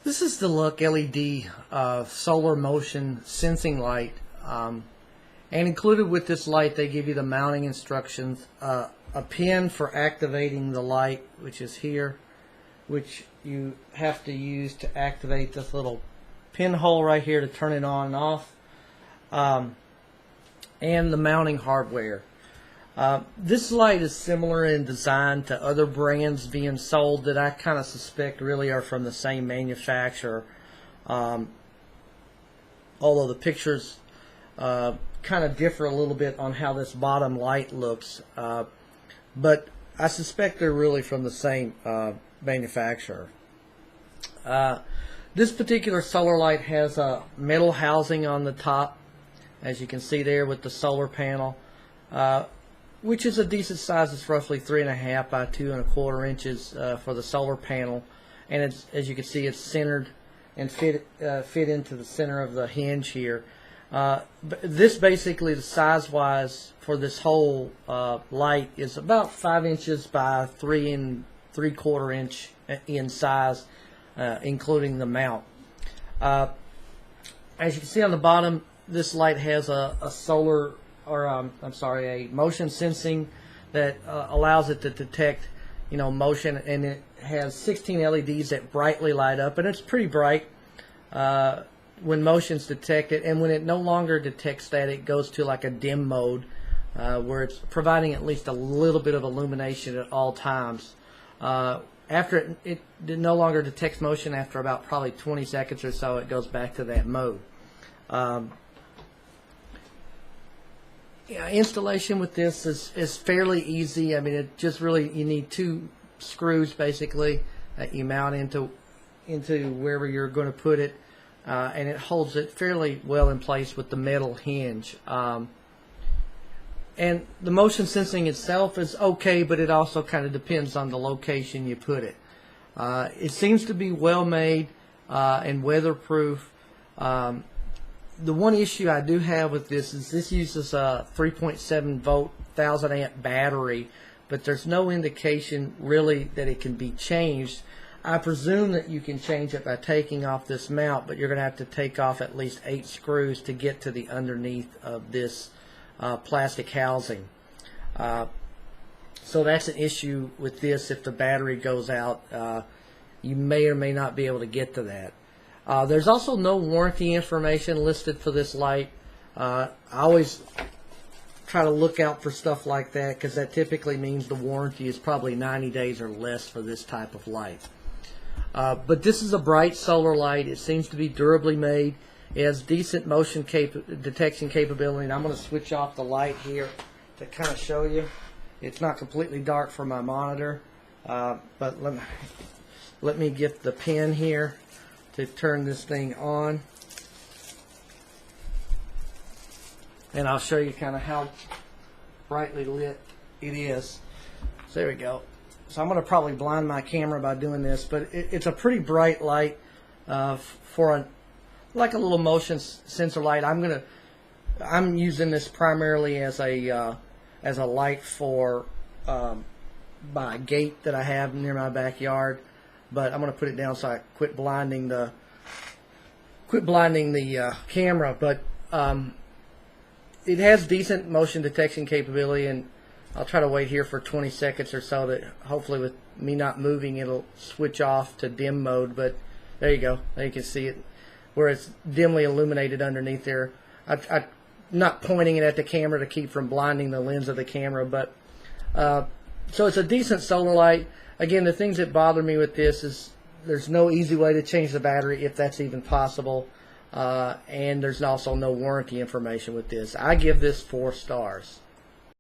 This is the LuckLED solar motion sensing light, and included with this light they give you the mounting instructions, a pin for activating the light, which is here, which you have to use to activate this little pinhole right here to turn it on and off, and the mounting hardware. This light is similar in design to other brands being sold that I kind of suspect really are from the same manufacturer, although the pictures kind of differ a little bit on how this bottom light looks, but I suspect they're really from the same manufacturer. This particular solar light has a metal housing on the top, as you can see there with the solar panel, which is a decent size. It's roughly 3.5 by 2.25 inches for the solar panel, and it's, as you can see, it's centered and fit into the center of the hinge here. This basically, the size-wise for this whole light is about 5 inches by 3.75 inch in size, including the mount. As you can see on the bottom, this light has a solar, or a motion sensing that allows it to detect, motion, and it has 16 LEDs that brightly light up, and it's pretty bright when motion's detected. And when it no longer detects that, it goes to like a dim mode, where it's providing at least a little bit of illumination at all times. After it no longer detects motion, after about probably 20 seconds or so, it goes back to that mode. Installation with this is fairly easy. I mean, it just really, you need 2 screws basically that you mount into wherever you're going to put it, and it holds it fairly well in place with the metal hinge. And the motion sensing itself is okay, but it also kind of depends on the location you put it. It seems to be well made and weatherproof. The one issue I do have with this is this uses a 3.7 volt 1000 amp battery, but there's no indication really that it can be changed. I presume that you can change it by taking off this mount, but you're going to have to take off at least 8 screws to get to the underneath of this plastic housing. So that's an issue with this. If the battery goes out, you may or may not be able to get to that. There's also no warranty information listed for this light. I always try to look out for stuff like that, because that typically means the warranty is probably 90 days or less for this type of light. But this is a bright solar light. It seems to be durably made. It has decent motion detection capability, and I'm going to switch off the light here to kind of show you. It's not completely dark for my monitor, but let me get the pin here to turn this thing on, and I'll show you kind of how brightly lit it is. So there we go. So I'm going to probably blind my camera by doing this, but it's a pretty bright light for like a little motion sensor light. I'm using this primarily as a light for my gate that I have near my backyard. But I'm going to put it down so I quit blinding the camera. But it has decent motion detection capability, and I'll try to wait here for 20 seconds or so that hopefully with me not moving it'll switch off to dim mode. But there you go. There you can see it where it's dimly illuminated underneath there. I'm not pointing it at the camera to keep from blinding the lens of the camera, but so it's a decent solar light. Again, the things that bother me with this is there's no easy way to change the battery, if that's even possible, and there's also no warranty information with this. I give this 4 stars.